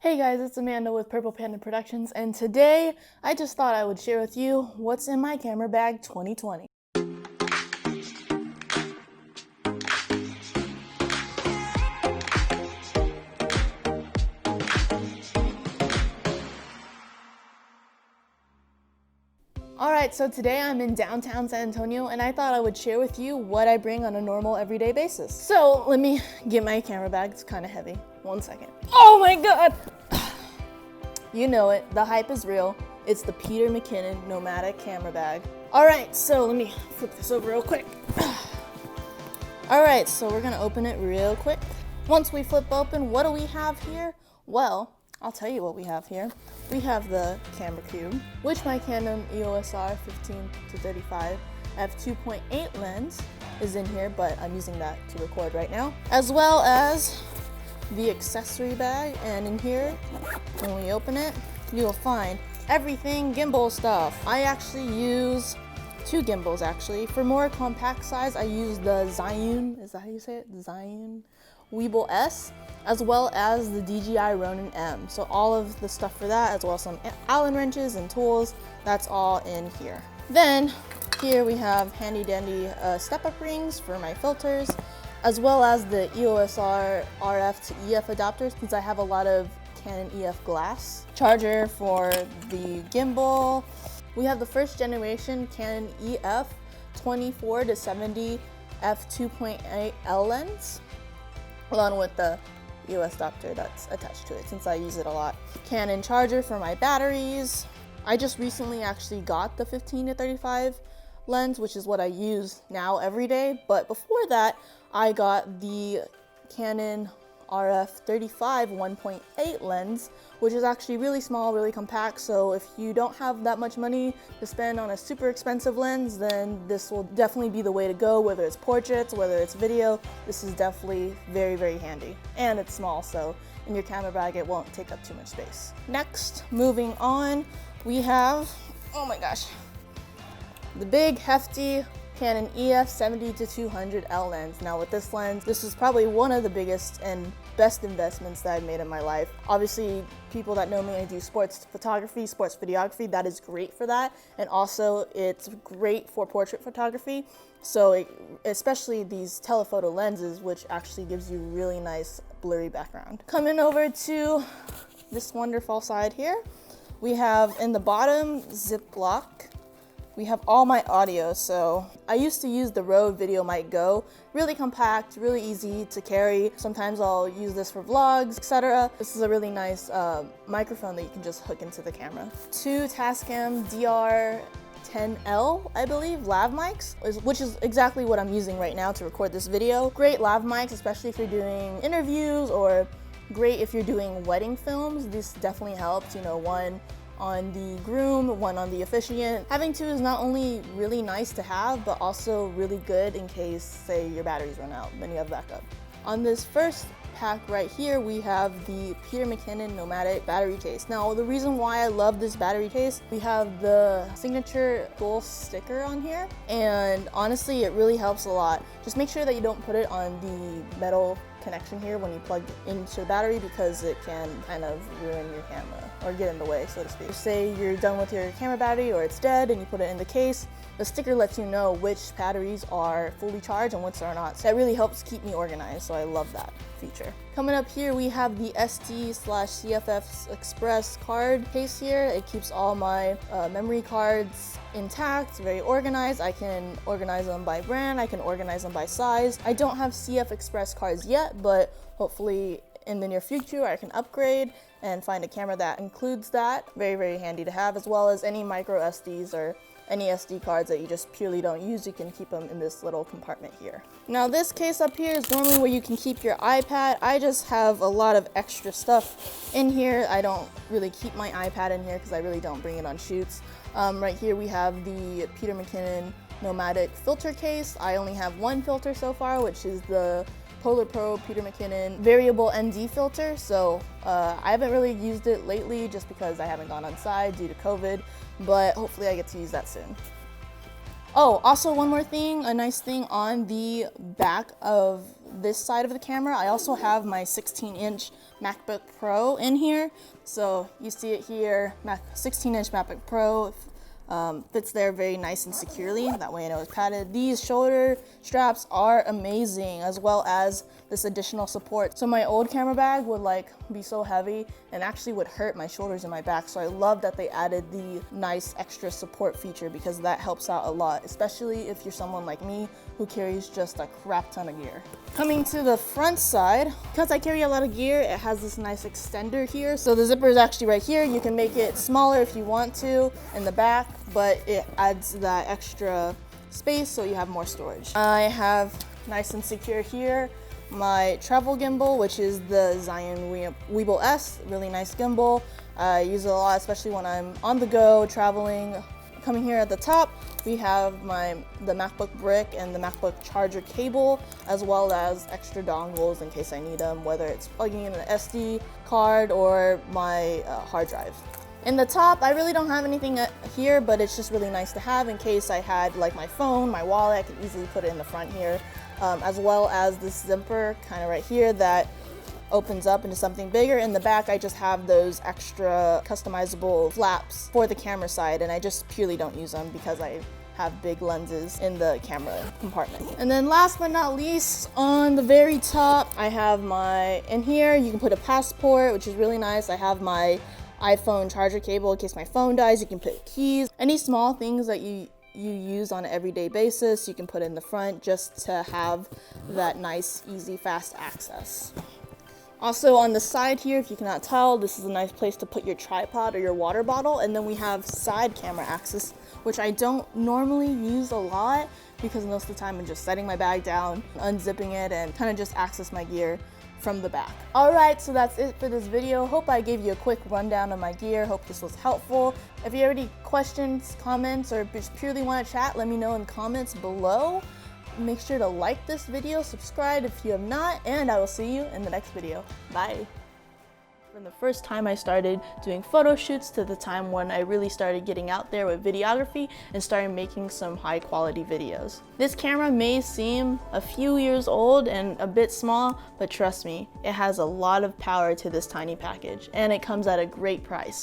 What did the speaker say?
Hey guys, it's Amanda with Purple Panda Productions, and today I just thought I would share with you what's in my camera bag 2020. Alright, so today I'm in downtown San Antonio and I thought I would share with you what I bring on a normal everyday basis. So let me get my camera bag, it's kind of heavy. 1 second. Oh my god! You know it, the hype is real. It's the Peter McKinnon Nomadic camera bag. Alright, so let me flip this over real quick. Alright, so we're gonna open it real quick. Once we flip open, what do we have here? Well, I'll tell you what we have here. We have the camera cube, which my Canon EOS R 15-35 f2.8 lens is in here, but I'm using that to record right now. As well as the accessory bag, and in here, when we open it, you'll find everything gimbal stuff. I actually use 2 gimbals actually. For more compact size, I use the Zhiyun, is that how you say it? Zhiyun Weeble S, as well as the DJI Ronin M. So all of the stuff for that, as well as some Allen wrenches and tools, that's all in here. Then here we have handy dandy step-up rings for my filters, as well as the EOS R RF to EF adapters, since I have a lot of Canon EF glass. Charger for the gimbal. We have the first generation Canon EF 24-70 f2.8 L lens, along with the EOS adapter that's attached to it, since I use it a lot. Canon charger for my batteries. I just recently actually got the 15-35 lens, which is what I use now every day, but before that I got the Canon RF 35 1.8 lens, which is actually really small, really compact. So if you don't have that much money to spend on a super expensive lens, then this will definitely be the way to go, whether it's portraits, whether it's video. This is definitely very, very handy. And it's small, so in your camera bag it won't take up too much space. Next, moving on, we have, oh my gosh, the big hefty Canon EF 70-200 L lens. Now with this lens, this is probably one of the biggest and best investments that I've made in my life. Obviously, people that know me, I do sports photography, sports videography. That is great for that. And also it's great for portrait photography. So especially these telephoto lenses, which actually gives you really nice blurry background. Coming over to this wonderful side here, we have in the bottom Ziploc. We have all my audio. So I used to use the Rode VideoMic Go. Really compact, really easy to carry. Sometimes I'll use this for vlogs, etc. This is a really nice microphone that you can just hook into the camera. 2 Tascam DR10L, I believe, lav mics, which is exactly what I'm using right now to record this video. Great lav mics, especially if you're doing interviews, or great if you're doing wedding films. This definitely helps, you know, one on the groom, one on the officiant. Having 2 is not only really nice to have, but also really good in case, say, your batteries run out, then you have backup. On this first pack right here, we have the Peter McKinnon Nomadic battery case. Now, the reason why I love this battery case, we have the signature gold sticker on here, and honestly, it really helps a lot. Just make sure that you don't put it on the metal connection here when you plug into the battery, because it can kind of ruin your camera or get in the way, so to speak. Say you're done with your camera battery or it's dead and you put it in the case, the sticker lets you know which batteries are fully charged and which are not. So that really helps keep me organized, so I love that feature. Coming up here, we have the SD/CFF Express card case here. It keeps all my memory cards intact. It's very organized. I can organize them by brand, I can organize them by size. I don't have CF Express cards yet, but hopefully in the near future I can upgrade and find a camera that includes that. Very, very handy to have, as well as any micro SDs or any SD cards that you just purely don't use. You can keep them in this little compartment here. Now this case up here is normally where you can keep your iPad. I just have a lot of extra stuff in here. I don't really keep my iPad in here because I really don't bring it on shoots. Right here we have the Peter McKinnon Nomadic filter case. I only have 1 filter so far, which is the Polar Pro Peter McKinnon variable ND filter. So I haven't really used it lately just because I haven't gone outside due to COVID, but hopefully I get to use that soon. Oh, also one more thing, a nice thing on the back of this side of the camera, I also have my 16-inch MacBook Pro in here. So you see it here, 16-inch MacBook Pro. Fits there very nice and securely. That way I know it's padded. These shoulder straps are amazing, as well as this additional support. So my old camera bag would like be so heavy and actually would hurt my shoulders and my back. So I love that they added the nice extra support feature, because that helps out a lot, especially if you're someone like me who carries just a crap ton of gear. Coming to the front side, because I carry a lot of gear, it has this nice extender here. So the zipper is actually right here. You can make it smaller if you want to in the back, but it adds that extra space so you have more storage. I have nice and secure here my travel gimbal, which is the Zion Weeble S, really nice gimbal. I use it a lot, especially when I'm on the go, traveling. Coming here at the top, we have the MacBook brick and the MacBook charger cable, as well as extra dongles in case I need them, whether it's plugging in an SD card or my hard drive. In the top, I really don't have anything here, but it's just really nice to have in case I had like my phone, my wallet. I could easily put it in the front here, as well as this zipper kind of right here that opens up into something bigger. In the back, I just have those extra customizable flaps for the camera side, and I just purely don't use them because I have big lenses in the camera compartment. And then last but not least, on the very top, I have in here, you can put a passport, which is really nice. I have my iPhone charger cable in case my phone dies. You can put keys, any small things that you use on an everyday basis, you can put in the front just to have that nice, easy, fast access. Also on the side here, if you cannot tell, this is a nice place to put your tripod or your water bottle. And then we have side camera access, which I don't normally use a lot because most of the time I'm just setting my bag down, unzipping it, and kind of just access my gear from the back. All right, so that's it for this video. Hope I gave you a quick rundown of my gear. Hope this was helpful. If you have any questions, comments, or just purely want to chat, let me know in the comments below. Make sure to like this video, subscribe if you have not, and I will see you in the next video. Bye. From the first time I started doing photo shoots to the time when I really started getting out there with videography and started making some high quality videos. This camera may seem a few years old and a bit small, but trust me, it has a lot of power to this tiny package, and it comes at a great price.